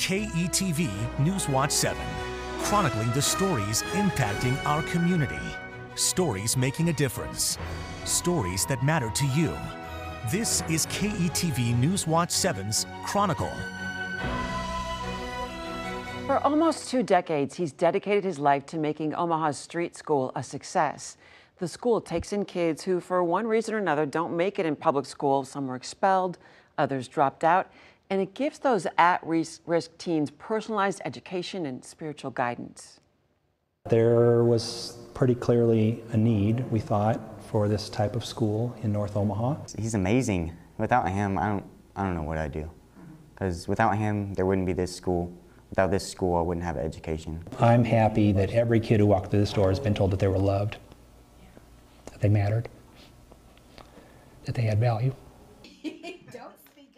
KETV Newswatch 7, chronicling the stories impacting our community. Stories making a difference. Stories that matter to you. This is KETV Newswatch 7's Chronicle. For almost 2 decades, he's dedicated his life to making Omaha's street school a success. The school takes in kids who, for one reason or another, don't make it in public school. Some were expelled, others dropped out, and it gives those at-risk teens personalized education and spiritual guidance. There was pretty clearly a need, we thought, for this type of school in North Omaha. He's amazing. Without him, I don't know what I'd do. Because without him, there wouldn't be this school. Without this school, I wouldn't have an education. I'm happy that every kid who walked through this door has been told that they were loved, that they mattered, that they had value.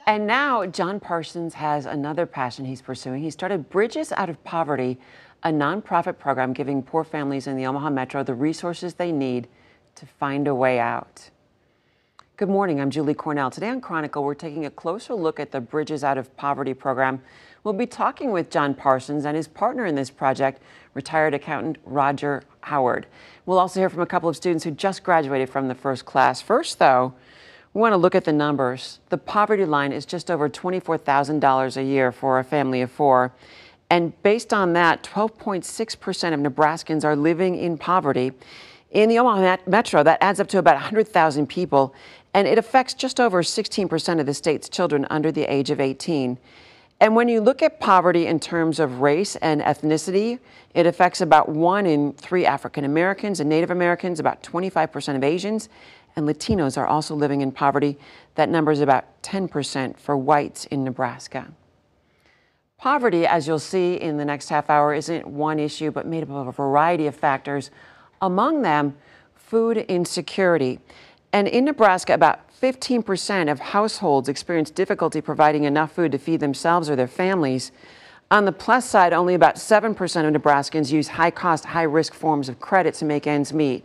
And now John Parsons has another passion he's pursuing. He started Bridges Out of Poverty, a nonprofit program giving poor families in the Omaha Metro the resources they need to find a way out. Good morning, I'm Julie Cornell. Today on Chronicle, we're taking a closer look at the Bridges Out of Poverty program. We'll be talking with John Parsons and his partner in this project, retired accountant Roger Howard. We'll also hear from a couple of students who just graduated from the first class. First, though, we want to look at the numbers. The poverty line is just over $24,000 a year for a family of 4. And based on that, 12.6% of Nebraskans are living in poverty. In the Omaha Metro, that adds up to about 100,000 people, and it affects just over 16% of the state's children under the age of 18. And when you look at poverty in terms of race and ethnicity, it affects about 1 in 3 African Americans and Native Americans, about 25% of Asians, and Latinos are also living in poverty. That number is about 10% for whites in Nebraska. Poverty, as you'll see in the next half hour, isn't one issue, but made up of a variety of factors. Among them, food insecurity. And in Nebraska, about 15% of households experience difficulty providing enough food to feed themselves or their families. On the plus side, only about 7% of Nebraskans use high-cost, high-risk forms of credit to make ends meet.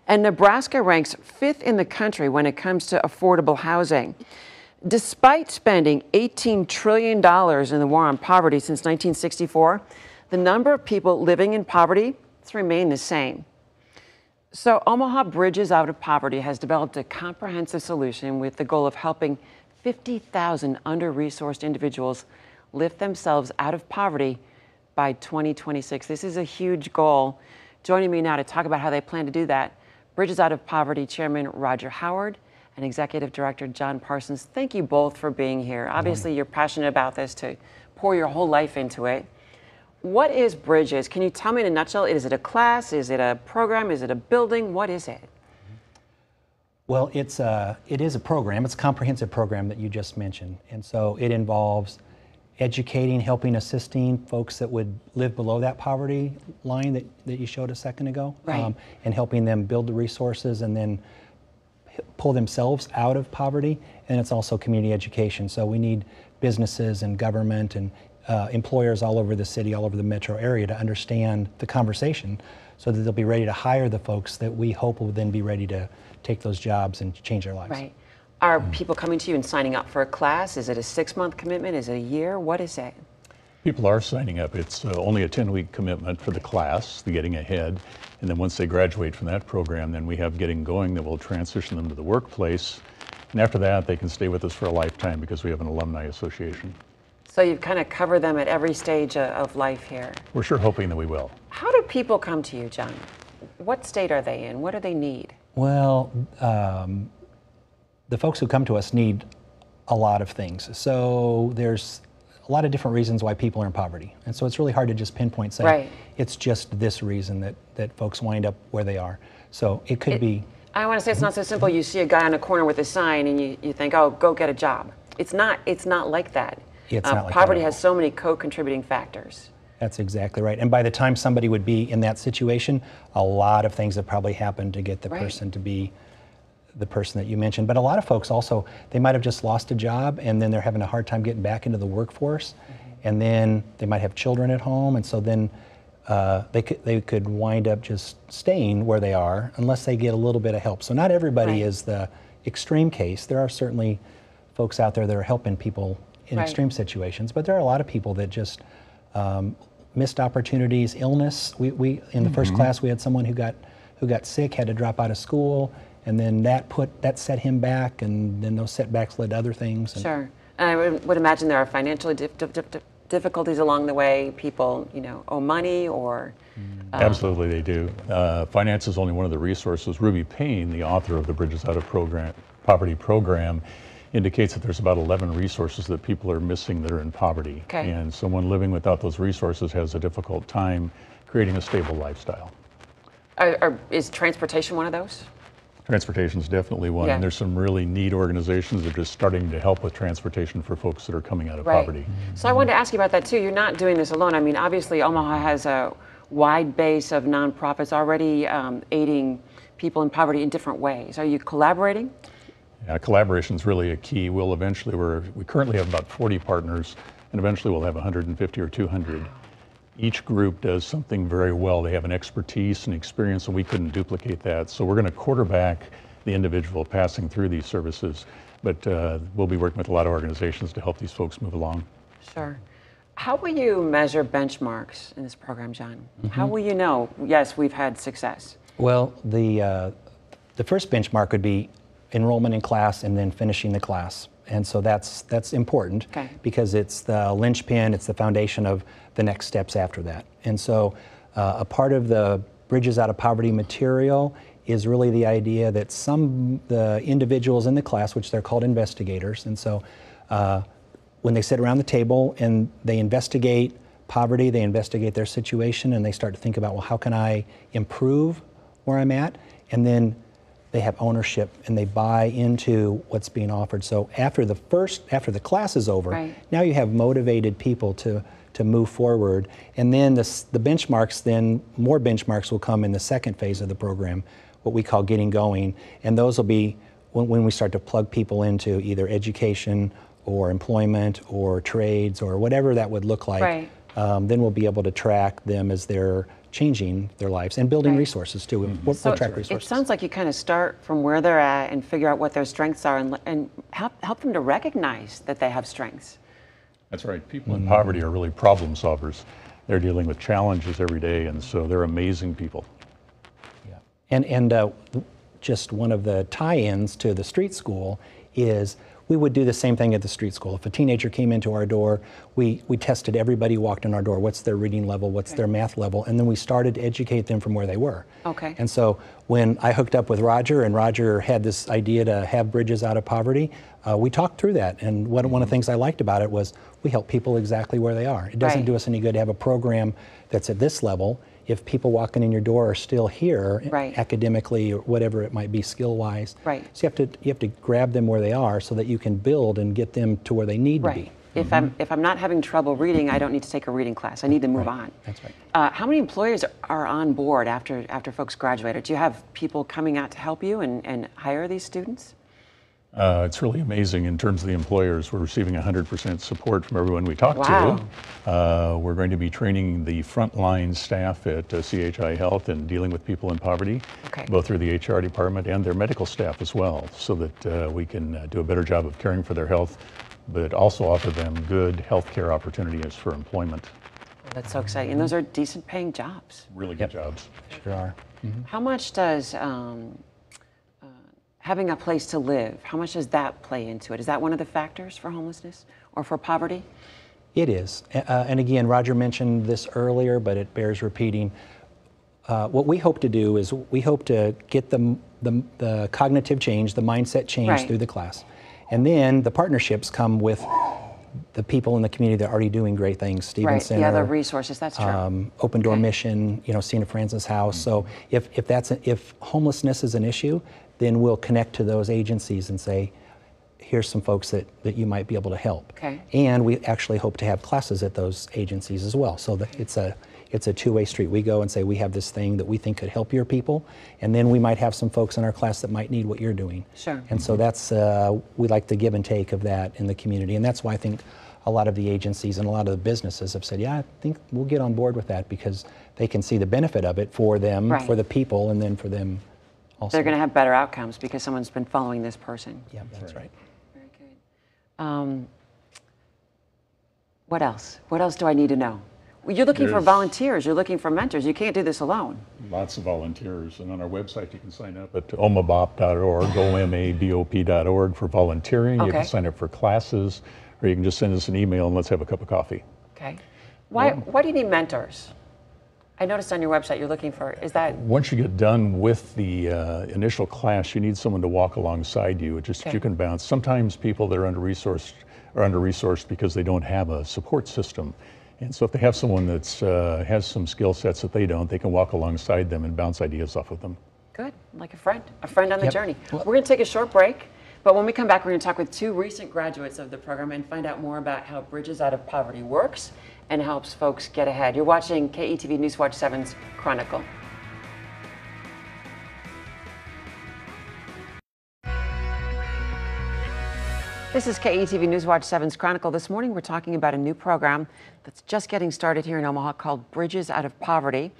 And Nebraska ranks 5th in the country when it comes to affordable housing. Despite spending $18 trillion in the war on poverty since 1964, the number of people living in poverty has remained the same. So Omaha Bridges Out of Poverty has developed a comprehensive solution with the goal of helping 50,000 under-resourced individuals lift themselves out of poverty by 2026. This is a huge goal. Joining me now to talk about how they plan to do that, Bridges Out of Poverty Chairman Roger Howard and Executive Director John Parsons. Thank you both for being here. Obviously, you're passionate about this to pour your whole life into it. What is Bridges? Can you tell me in a nutshell? Is it a class? Is it a program? Is it a building? What is it? Well, it is a program. It's a comprehensive program that you just mentioned. And so it involves educating, helping, assisting folks that would live below that poverty line that you showed a second ago. Right. And helping them build the resources and then pull themselves out of poverty. And it's also community education. So we need businesses and government and employers all over the city, all over the metro area to understand the conversation so that they'll be ready to hire the folks that we hope will then be ready to take those jobs and change their lives. Right. Are people coming to you and signing up for a class? Is it a 6-month commitment? Is it a year? What is it? People are signing up. It's only a 10-week commitment for the class, the Getting Ahead. And then once they graduate from that program, then we have Getting Going that will transition them to the workplace. And after that, they can stay with us for a lifetime because we have an alumni association. So you've kind of covered them at every stage of life here. We're sure hoping that we will. How do people come to you, John? What state are they in? What do they need? Well, the folks who come to us need a lot of things. So there's a lot of different reasons why people are in poverty. And so it's really hard to just pinpoint, say, right, it's just this reason that folks wind up where they are. So it could be. I want to say it's not so simple. You see a guy on a corner with a sign and you think, oh, go get a job. It's not like that. It's not like poverty that. has so many co-contributing factors. That's exactly right. And by the time somebody would be in that situation, a lot of things have probably happened to get the right, person to be the person that you mentioned. But a lot of folks also, they might have just lost a job and then they're having a hard time getting back into the workforce. And then they might have children at home. And so then they could wind up just staying where they are unless they get a little bit of help. So not everybody right, is the extreme case. There are certainly folks out there that are helping people in Right. extreme situations. But there are a lot of people that just missed opportunities, illness. We in the first class we had someone who got sick, had to drop out of school, and then that set him back, and then those setbacks led to other things. And Sure. And I would imagine there are financial difficulties along the way. People, owe money or. Absolutely, they do. Finance is only one of the resources. Ruby Payne, the author of the Bridges Out of Poverty program, indicates that there's about 11 resources that people are missing that are in poverty. Okay. And someone living without those resources has a difficult time creating a stable lifestyle. Is transportation one of those? Transportation is definitely one, Yeah. and there's some really neat organizations that are just starting to help with transportation for folks that are coming out of Right. poverty. So I wanted to ask you about that too. You're not doing this alone. I mean, obviously Omaha has a wide base of nonprofits already aiding people in poverty in different ways. Are you collaborating? Collaboration is really a key. We currently have about 40 partners, and eventually we'll have 150 or 200. Each group does something very well. They have an expertise and experience, and we couldn't duplicate that. So we're going to quarterback the individual passing through these services, but we'll be working with a lot of organizations to help these folks move along. Sure. How will you measure benchmarks in this program, John? How will you know, yes, we've had success? Well, the first benchmark would be enrollment in class and then finishing the class. And so that's important Okay. because it's the linchpin, it's the foundation of the next steps after that. And so a part of the Bridges Out of Poverty material is really the idea that the individuals in the class, which they're called investigators, and so when they sit around the table and they investigate poverty, they investigate their situation, and they start to think about, well, how can I improve where I'm at? And then they have ownership and they buy into what's being offered. So after the class is over, Right. now you have motivated people to move forward. And then the benchmarks, then more benchmarks will come in the second phase of the program, what we call getting going. And those will be when we start to plug people into either education or employment or trades or whatever that would look like. Right. Then we'll be able to track them as they're changing their lives and building Right. resources too. We'll track resources. It sounds like you kind of start from where they're at and figure out what their strengths are and help them to recognize that they have strengths. That's right. People in poverty are really problem solvers. They're dealing with challenges every day, and so they're amazing people. Yeah. And just one of the tie-ins to the street school is we would do the same thing at the street school. If a teenager came into our door, we tested everybody who walked in our door. What's their reading level? What's their math level? And then we started to educate them from where they were. Okay. And so when I hooked up with Roger and Roger had this idea to have Bridges Out of Poverty, we talked through that. And one of the things I liked about it was we help people exactly where they are. It doesn't Right. do us any good to have a program that's at this level if people walking in your door are still here Right. academically or whatever it might be skill-wise. Right. So you have to grab them where they are so that you can build and get them to where they need to be. If I'm not having trouble reading, I don't need to take a reading class. I need to move on. That's right. How many employers are on board after folks graduate? Do you have people coming out to help you and hire these students? It's really amazing in terms of the employers. We're receiving 100% support from everyone we talk Wow. to. We're going to be training the frontline staff at CHI Health and dealing with people in poverty, Okay. both through the HR department and their medical staff as well, so that we can do a better job of caring for their health, but also offer them good health care opportunities for employment. That's so exciting. And those are decent paying jobs. Really good jobs. Sure are. How much does having a place to live, how much does that play into it? Is that one of the factors for homelessness or for poverty? It is. And again, Roger mentioned this earlier, but it bears repeating. What we hope to do is we hope to get the cognitive change, the mindset change Right. through the class. And then the partnerships come with the people in the community that are already doing great things. Stephen Right, Center, the other resources, that's true. Open Door Okay. Mission, St. Francis House. So if homelessness is an issue, then we'll connect to those agencies and say, here's some folks that you might be able to help. Okay. And we actually hope to have classes at those agencies as well. So that it's a two-way street. We go and say, we have this thing that we think could help your people, and then we might have some folks in our class that might need what you're doing. Sure. And so that's, we like the give and take of that in the community. And that's why I think a lot of the agencies and a lot of the businesses have said, yeah, I think we'll get on board with that because they can see the benefit of it for them, Right. for the people, and then for them also. They're going to have better outcomes because someone's been following this person. Yeah, that's right. Very good. What else? What else do I need to know? Well, you're looking for There's- volunteers. You're looking for mentors. You can't do this alone. Lots of volunteers, and on our website you can sign up at omabop.org, omabop.org for volunteering. You Okay. can sign up for classes, or you can just send us an email and let's have a cup of coffee. Okay. Why do you need mentors? I noticed on your website you're looking for, is that, Once you get done with the initial class, you need someone to walk alongside you, just that Okay. you can bounce. Sometimes people that are under-resourced because they don't have a support system. And so if they have someone that's has some skill sets that they don't, they can walk alongside them and bounce ideas off of them. good, like a friend on the Yep. journey. We're going to take a short break, but when we come back, we're going to talk with two recent graduates of the program and find out more about how Bridges Out of Poverty works and helps folks get ahead. You're watching KETV Newswatch 7's Chronicle. This is KETV Newswatch 7's Chronicle. This morning we're talking about a new program that's just getting started here in Omaha called Bridges Out of Poverty.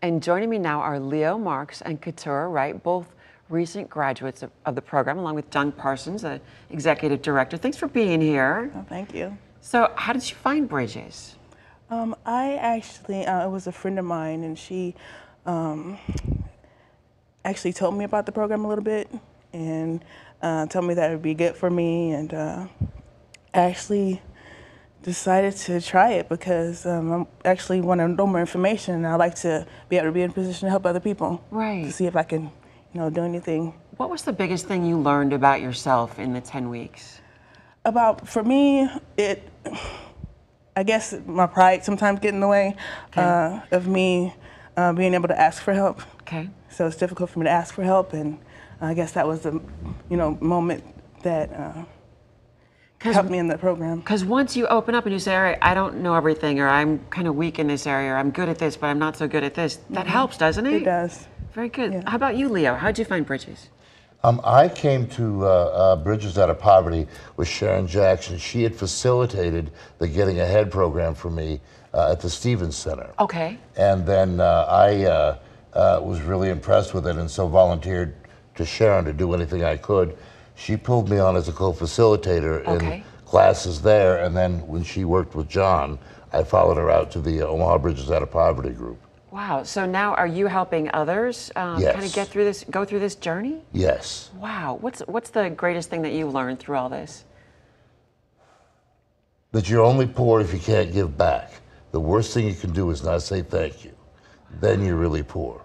And joining me now are Leo Marks and Keturah Wright, both recent graduates of the program, along with John Parsons, the executive director. Thanks for being here. Oh, thank you. So how did you find Bridges? I actually, it was a friend of mine, and she actually told me about the program a little bit and told me that it would be good for me. And I actually decided to try it because I actually want to know more information, and I like to be able to be in a position to help other people. Right. To see if I can, do anything. What was the biggest thing you learned about yourself in the 10 weeks? For me, I guess my pride sometimes get in the way of me being able to ask for help. Okay. So it's difficult for me to ask for help, and I guess that was the, moment that helped me in the program. Because once you open up and you say, all right, I don't know everything, or I'm kind of weak in this area, or I'm good at this, but I'm not so good at this, that helps, doesn't it? It does. Very good. Yeah. How about you, Leo? How'd you find Bridges? I came to Bridges Out of Poverty with Sharon Jackson. She had facilitated the Getting Ahead program for me at the Stevens Center. Okay. And then I was really impressed with it, and so volunteered to Sharon to do anything I could. She pulled me on as a co-facilitator Okay. in classes there, and then when she worked with John, I followed her out to the Omaha Bridges Out of Poverty group. Wow. So now are you helping others kind of Yes. go through this journey? Yes. Wow. What's the greatest thing that you've learned through all this? That you're only poor if you can't give back. The worst thing you can do is not say thank you. Then you're really poor.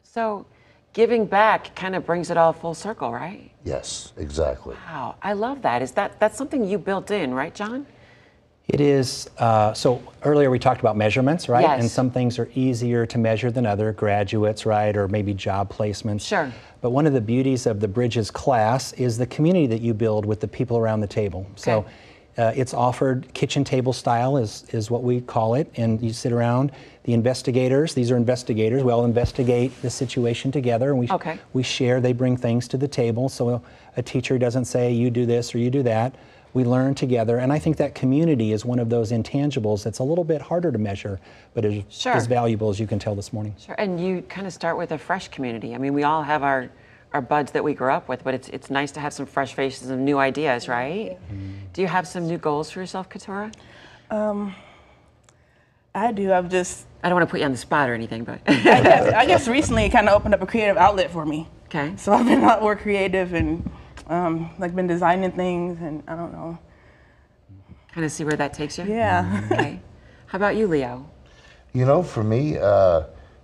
So giving back kind of brings it all full circle, right? Yes, exactly. Wow. I love that. That's something you built in, right, John? It is, so earlier we talked about measurements, right? Yes. And some things are easier to measure than other, graduates, right? Or maybe job placements. Sure. But one of the beauties of the Bridges class is the community that you build with the people around the table. So it's offered kitchen table style is what we call it. And you sit around, the investigators, these are investigators, we all investigate the situation together. And we share, they bring things to the table. So a teacher doesn't say, you do this or you do that. We learn together, and I think that community is one of those intangibles that's a little bit harder to measure, but is as valuable as you can tell this morning. Sure, and you kind of start with a fresh community. I mean, we all have our buds that we grew up with, but it's nice to have some fresh faces and new ideas, right? Do you have some new goals for yourself, Keturah? I do. I don't want to put you on the spot or anything, but I guess recently it kind of opened up a creative outlet for me. Okay. So I've been a lot more creative and been designing things, and I don't know. Kind of see where that takes you? Yeah. Okay. How about you, Leo? You know, for me,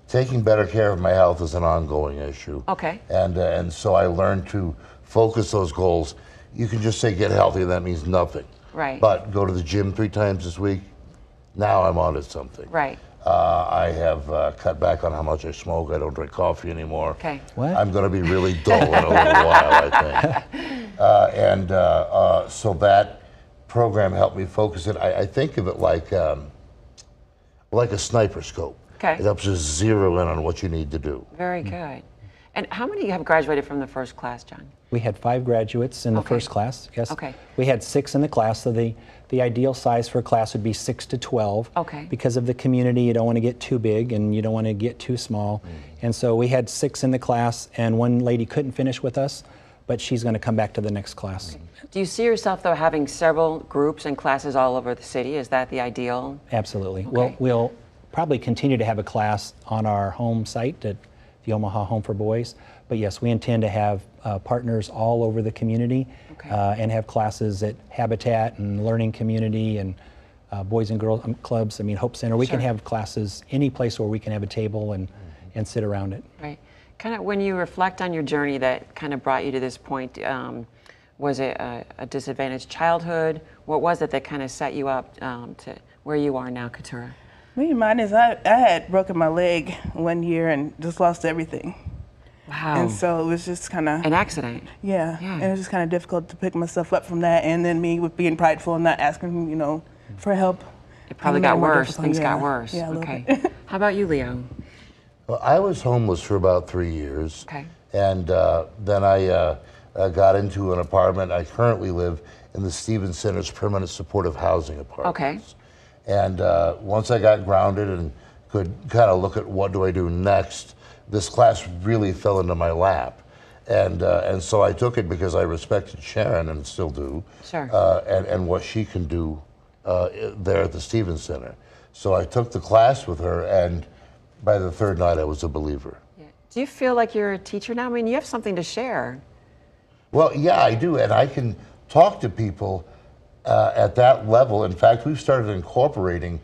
taking better care of my health is an ongoing issue. Okay. And so I learned to focus those goals. You can just say get healthy, and that means nothing. Right. But go to the gym 3 times this week, now I'm on to something. Right. I have cut back on how much I smoke. I don't drink coffee anymore. Okay. What? I'm going to be really dull in a little while, I think. So that program helped me focus it. I think of it like a sniper scope. Okay. It helps you zero in on what you need to do. Very good. And how many have graduated from the first class, John? We had 5 graduates in the first class, yes. Okay. We had 6 in the class, so the ideal size for a class would be 6 to 12. Okay. Because of the community, you don't want to get too big and you don't want to get too small. And so we had 6 in the class, and one lady couldn't finish with us, but she's going to come back to the next class. Do you see yourself, though, having several groups and classes all over the city? Is that the ideal? Absolutely. Okay. We'll probably continue to have a class on our home site at the Omaha Home for Boys. But yes, we intend to have partners all over the community and have classes at Habitat and Learning Community and Boys and Girls Clubs. I mean, Hope Center. We can have classes any place where we can have a table and sit around it. Right. Kind of when you reflect on your journey that kind of brought you to this point, was it a disadvantaged childhood? What was it that kind of set you up to where you are now, Keturah? Mine is I had broken my leg one year and just lost everything. Wow. And so it was just kind of... An accident. Yeah. And it was just kind of difficult to pick myself up from that. And then me with being prideful and not asking, you know, for help. It probably got worse. Things Yeah. got worse. Yeah, a little Okay. bit. How about you, Leo? Well, I was homeless for about 3 years. Okay. And then I got into an apartment. I currently live in the Stevens Center's permanent supportive housing apartments. Okay. And once I got grounded and could kind of look at what do I do next, this class really fell into my lap. And so I took it because I respected Sharon and still do. Sure. And what she can do there at the Stevens Center. So I took the class with her, and by the third night I was a believer. Yeah. Do you feel like you're a teacher now? I mean, you have something to share. Well, yeah, I do, and I can talk to people at that level. In fact, we've started incorporating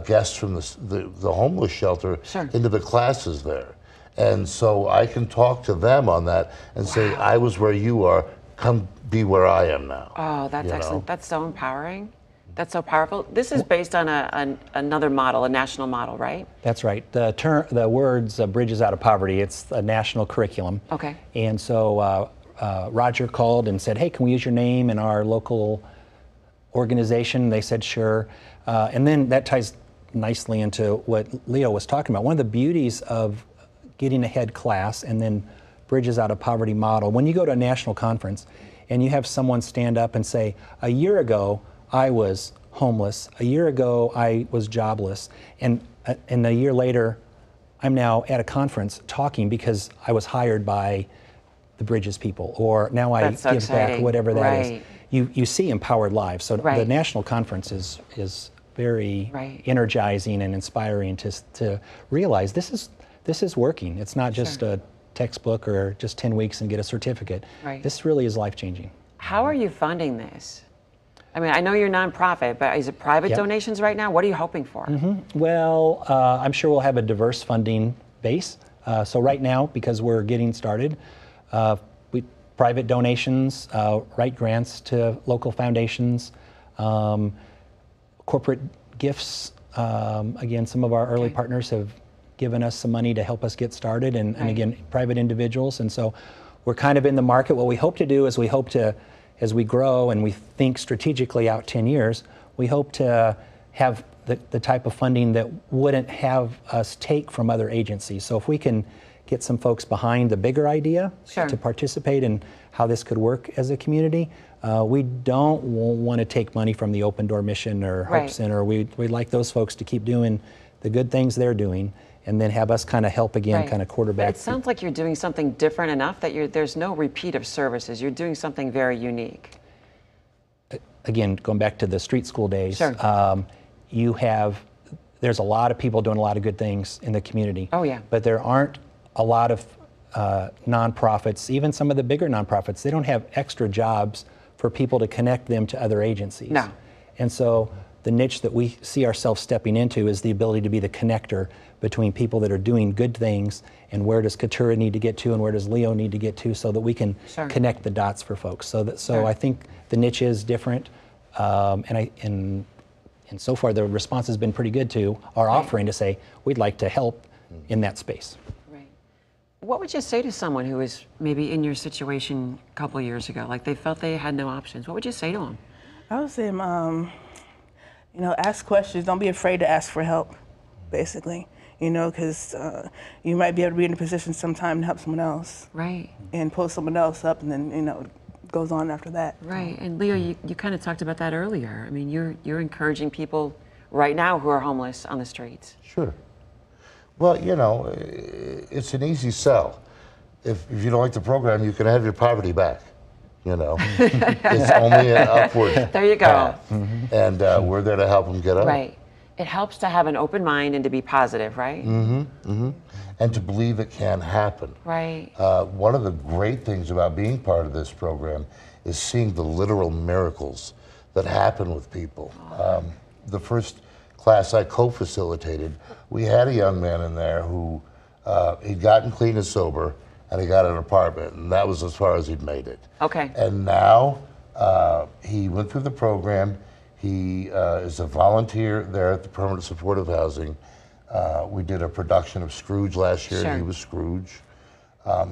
guests from the homeless shelter into the classes there. And so I can talk to them on that and say, I was where you are, come be where I am now. Oh, that's excellent. That's so empowering. That's so powerful. This is based on another model, a national model, right? That's right. The words Bridges Out of Poverty, it's a national curriculum. Okay. And so Roger called and said, hey, can we use your name in our local organization? They said, sure. And then that ties nicely into what Leo was talking about. One of the beauties of Getting Ahead class and then Bridges Out of Poverty model, when you go to a national conference and you have someone stand up and say, a year ago, I was homeless. A year ago, I was jobless. And a year later, I'm now at a conference talking because I was hired by the Bridges people, or now I give back, whatever that is. You see empowered lives. So the national conference is very energizing and inspiring to realize this is working. It's not just a textbook or just 10 weeks and get a certificate. This really is life-changing. How are you funding this? I mean, I know you're nonprofit, but is it private donations right now? What are you hoping for? Well, I'm sure we'll have a diverse funding base. So right now, because we're getting started, private donations, write grants to local foundations, corporate gifts. Again, some of our early partners have given us some money to help us get started, and again, private individuals. And so we're kind of in the market. What we hope to do is we hope to, as we grow and we think strategically out 10 years, we hope to have the type of funding that wouldn't have us take from other agencies. So if we can get some folks behind the bigger idea to participate in how this could work as a community, we don't want to take money from the Open Door Mission or Hope Center. We'd like those folks to keep doing the good things they're doing, and then have us kind of help again, kind of quarterback. But it sounds like you're doing something different enough that there's no repeat of services. You're doing something very unique. Again, going back to the street school days, there's a lot of people doing a lot of good things in the community. Oh yeah. But there aren't a lot of nonprofits, even some of the bigger nonprofits, they don't have extra jobs for people to connect them to other agencies. No. And so the niche that we see ourselves stepping into is the ability to be the connector between people that are doing good things, and where does Keturah need to get to and where does Leo need to get to, so that we can connect the dots for folks. So I think the niche is different, and so far the response has been pretty good to our offering to say we'd like to help in that space. Right. What would you say to someone who was maybe in your situation a couple of years ago, like they felt they had no options? What would you say to them? I would say, ask questions. Don't be afraid to ask for help, basically. Because you might be able to be in a position sometime to help someone else. Right. And pull someone else up, and then, it goes on after that. Right. And Leo, you kind of talked about that earlier. I mean, you're encouraging people right now who are homeless on the streets. Sure. Well, it's an easy sell. if you don't like the program, you can have your poverty back. You know, it's only an upward There you go. path. And we're there to help them get up. Right. It helps to have an open mind and to be positive, right? And to believe it can happen. Right. One of the great things about being part of this program is seeing the literal miracles that happen with people. The first class I co-facilitated, we had a young man in there who he'd gotten clean and sober, and he got an apartment, and that was as far as he'd made it. Okay. And now he went through the program. He is a volunteer there at the Permanent Supportive Housing. We did a production of Scrooge last year, Sure. and he was Scrooge.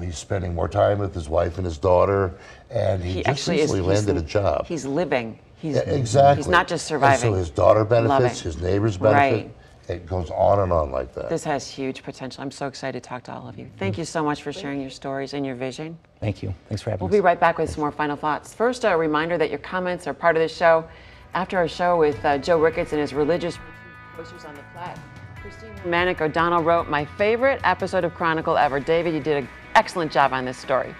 He's spending more time with his wife and his daughter, and he just recently landed a job. He's living. He's, Yeah, exactly. He's not just And surviving. so his daughter benefits, Love it. his neighbors benefit. Right. It goes on and on like that. This has huge potential. I'm so excited to talk to all of you. Thank you so much for sharing your stories and your vision. Thank you. Thanks for having We'll us. be right back with some more final thoughts. First, a reminder that your comments are part of the show. After our show with Joe Ricketts and his religious posters on the flat, Christine Manick O'Donnell wrote, "My favorite episode of Chronicle ever." David, you did an excellent job on this story.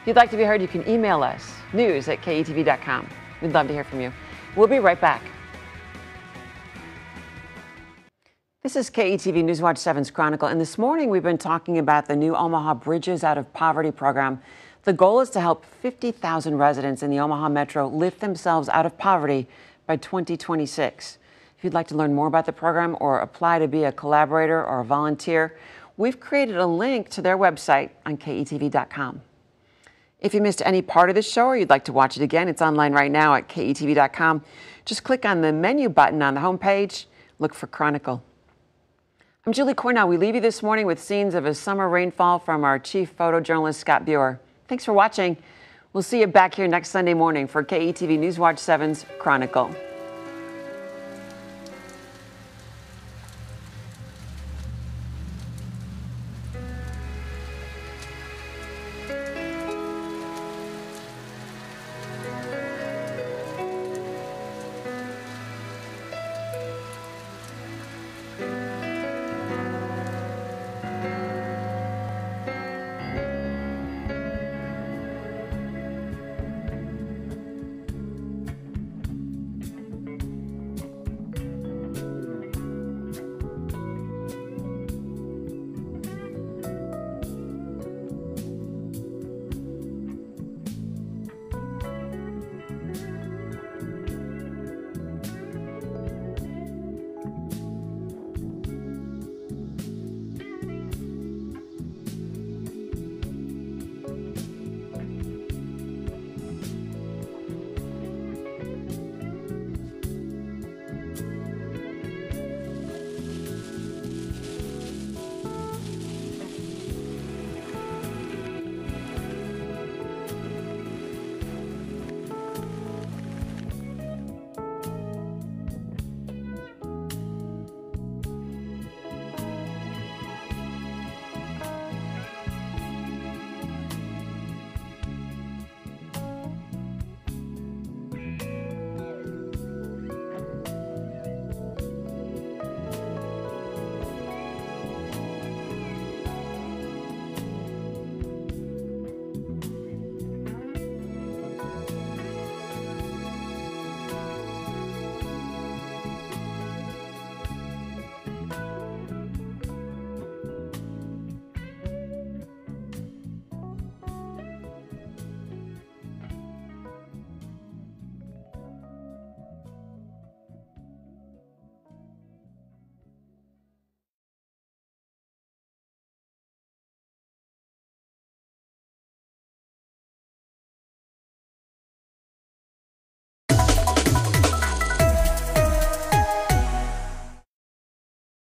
If you'd like to be heard, you can email us, news@ketv.com. We'd love to hear from you. We'll be right back. This is KETV Newswatch 7's Chronicle, and this morning we've been talking about the new Omaha Bridges Out of Poverty program. The goal is to help 50,000 residents in the Omaha Metro lift themselves out of poverty by 2026. If you'd like to learn more about the program or apply to be a collaborator or a volunteer, we've created a link to their website on ketv.com. If you missed any part of this show or you'd like to watch it again, it's online right now at ketv.com. Just click on the menu button on the homepage, look for Chronicle. I'm Julie Cornell. We leave you this morning with scenes of a summer rainfall from our chief photojournalist, Scott Buer. Thanks for watching. We'll see you back here next Sunday morning for KETV Newswatch 7's Chronicle.